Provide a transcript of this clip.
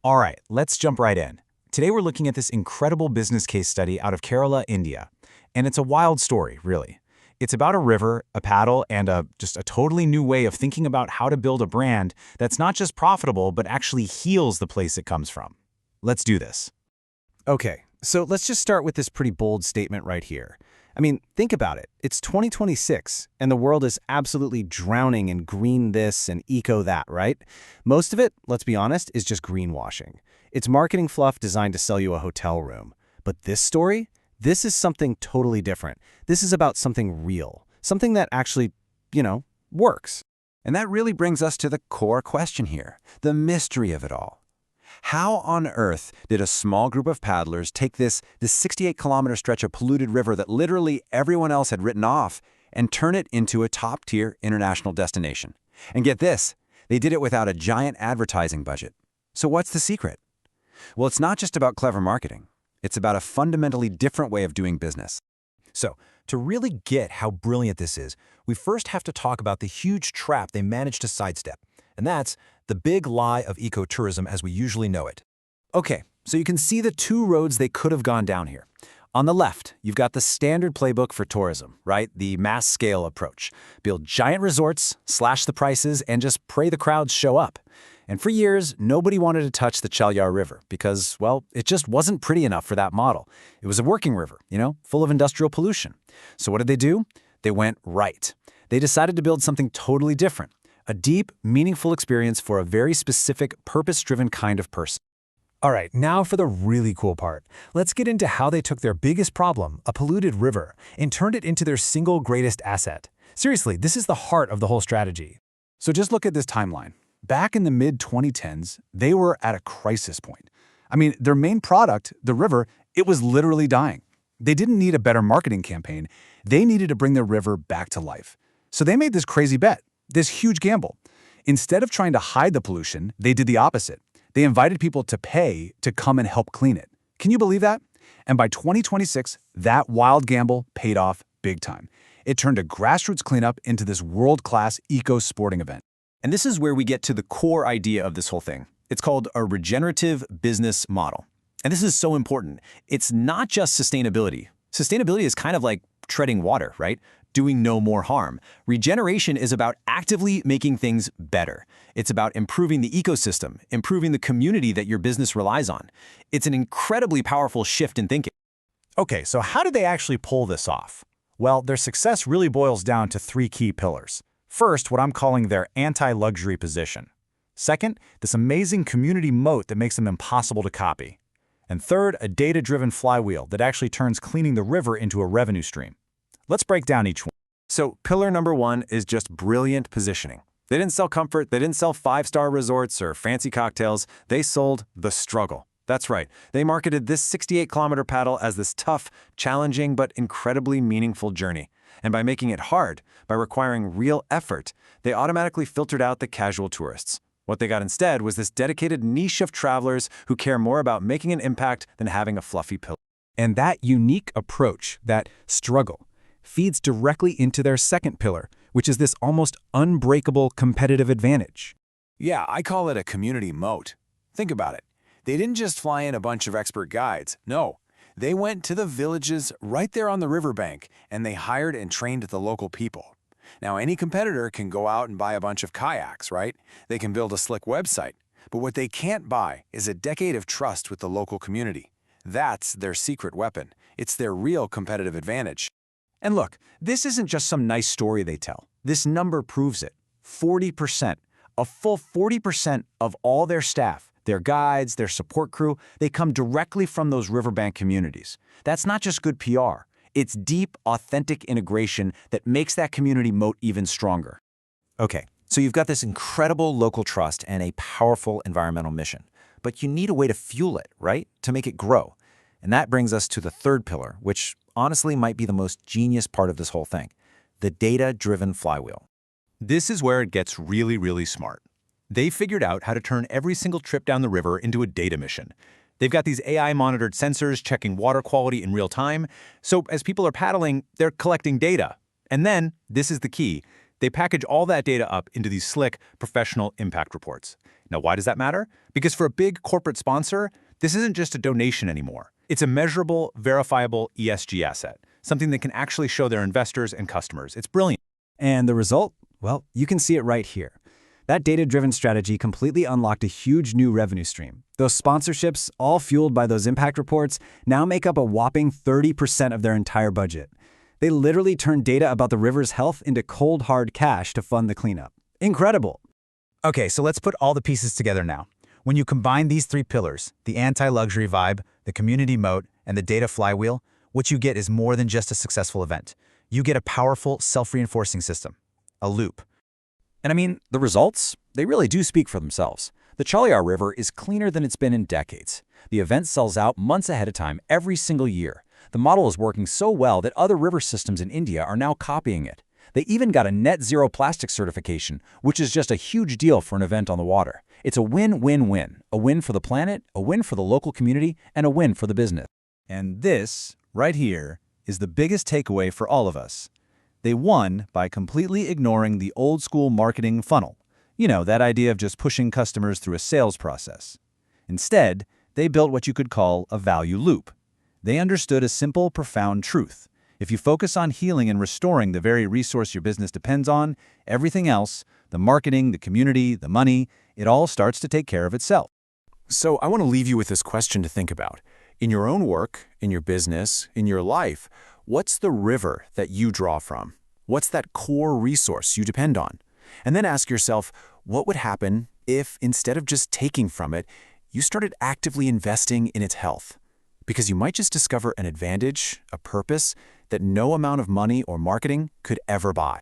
All right, let's jump right in. Today we're looking at this incredible business case study out of Kerala, India. And it's a wild story, really. It's about a river, a paddle, and just a totally new way of thinking about how to build a brand that's not just profitable, but actually heals the place it comes from. Let's do this. Okay, so let's just start with this pretty bold statement right here. I mean, think about it. It's 2026, and the world is absolutely drowning in green this and eco that, right? Most of it, let's be honest, is just greenwashing. It's marketing fluff designed to sell you a hotel room. But this story? This is something totally different. This is about something real, something that actually, works. And that really brings us to the core question here, the mystery of it all. How on earth did a small group of paddlers take this 68-kilometer stretch of polluted river that literally everyone else had written off and turn it into a top-tier international destination? And get this, they did it without a giant advertising budget. So what's the secret? Well, it's not just about clever marketing. It's about a fundamentally different way of doing business. So, to really get how brilliant this is, we first have to talk about the huge trap they managed to sidestep. And that's the big lie of ecotourism as we usually know it. Okay, so you can see the two roads they could have gone down here. On the left, you've got the standard playbook for tourism, right? The mass-scale approach. Build giant resorts, slash the prices, and just pray the crowds show up. And for years, nobody wanted to touch the Chaliyar River because, well, it just wasn't pretty enough for that model. It was a working river, full of industrial pollution. So what did they do? They went right. They decided to build something totally different. A deep, meaningful experience for a very specific, purpose-driven kind of person. All right, now for the really cool part. Let's get into how they took their biggest problem, a polluted river, and turned it into their single greatest asset. Seriously, this is the heart of the whole strategy. So just look at this timeline. Back in the mid-2010s, they were at a crisis point. I mean, their main product, the river, it was literally dying. They didn't need a better marketing campaign. They needed to bring the river back to life. So they made this crazy bet, this huge gamble. Instead of trying to hide the pollution, they did the opposite. They invited people to pay to come and help clean it. Can you believe that? And by 2026, that wild gamble paid off big time. It turned a grassroots cleanup into this world-class eco-sporting event. And this is where we get to the core idea of this whole thing. It's called a regenerative business model. And this is so important. It's not just sustainability. Sustainability is kind of like treading water, right? Doing no more harm. Regeneration is about actively making things better. It's about improving the ecosystem, improving the community that your business relies on. It's an incredibly powerful shift in thinking. Okay, so how did they actually pull this off? Well, their success really boils down to three key pillars. First, what I'm calling their anti-luxury position. Second, this amazing community moat that makes them impossible to copy. And third, a data-driven flywheel that actually turns cleaning the river into a revenue stream. Let's break down each one. So pillar number one is just brilliant positioning. They didn't sell comfort, they didn't sell five-star resorts or fancy cocktails, they sold the struggle. That's right, they marketed this 68-kilometer paddle as this tough, challenging, but incredibly meaningful journey. And by making it hard, by requiring real effort, they automatically filtered out the casual tourists. What they got instead was this dedicated niche of travelers who care more about making an impact than having a fluffy pillow. And that unique approach, that struggle, feeds directly into their second pillar, which is this almost unbreakable competitive advantage. Yeah, I call it a community moat. Think about it. They didn't just fly in a bunch of expert guides. No, they went to the villages right there on the riverbank, and they hired and trained the local people. Now, any competitor can go out and buy a bunch of kayaks, right? They can build a slick website. But what they can't buy is a decade of trust with the local community. That's their secret weapon. It's their real competitive advantage. And look, this isn't just some nice story they tell. This number proves it. 40%. A full 40% of all their staff, their guides, their support crew, they come directly from those riverbank communities. That's not just good PR. It's deep, authentic integration that makes that community moat even stronger. Okay, so you've got this incredible local trust and a powerful environmental mission. But you need a way to fuel it, right? To make it grow. And that brings us to the third pillar, which honestly might be the most genius part of this whole thing, the data-driven flywheel. This is where it gets really, really smart. They figured out how to turn every single trip down the river into a data mission. They've got these AI-monitored sensors checking water quality in real time, so as people are paddling, they're collecting data. And then, this is the key, they package all that data up into these slick, professional impact reports. Now, why does that matter? Because for a big corporate sponsor, this isn't just a donation anymore. It's a measurable, verifiable ESG asset, something that can actually show their investors and customers. It's brilliant. And the result? Well, you can see it right here. That data-driven strategy completely unlocked a huge new revenue stream. Those sponsorships, all fueled by those impact reports, now make up a whopping 30% of their entire budget. They literally turned data about the river's health into cold, hard cash to fund the cleanup. Incredible! Okay, so let's put all the pieces together now. When you combine these three pillars, the anti-luxury vibe, the community moat, and the data flywheel, what you get is more than just a successful event. You get a powerful, self-reinforcing system, a loop. And I mean, the results? They really do speak for themselves. The Chaliyar River is cleaner than it's been in decades. The event sells out months ahead of time every single year. The model is working so well that other river systems in India are now copying it. They even got a net zero plastic certification, which is just a huge deal for an event on the water. It's a win-win-win. A win for the planet, a win for the local community, and a win for the business. And this, right here, is the biggest takeaway for all of us. They won by completely ignoring the old-school marketing funnel. You know, that idea of just pushing customers through a sales process. Instead, they built what you could call a value loop. They understood a simple, profound truth. If you focus on healing and restoring the very resource your business depends on, everything else, the marketing, the community, the money, it all starts to take care of itself. So I want to leave you with this question to think about. In your own work, in your business, in your life, what's the river that you draw from? What's that core resource you depend on? And then ask yourself, what would happen if, instead of just taking from it, you started actively investing in its health? Because you might just discover an advantage, a purpose, that no amount of money or marketing could ever buy.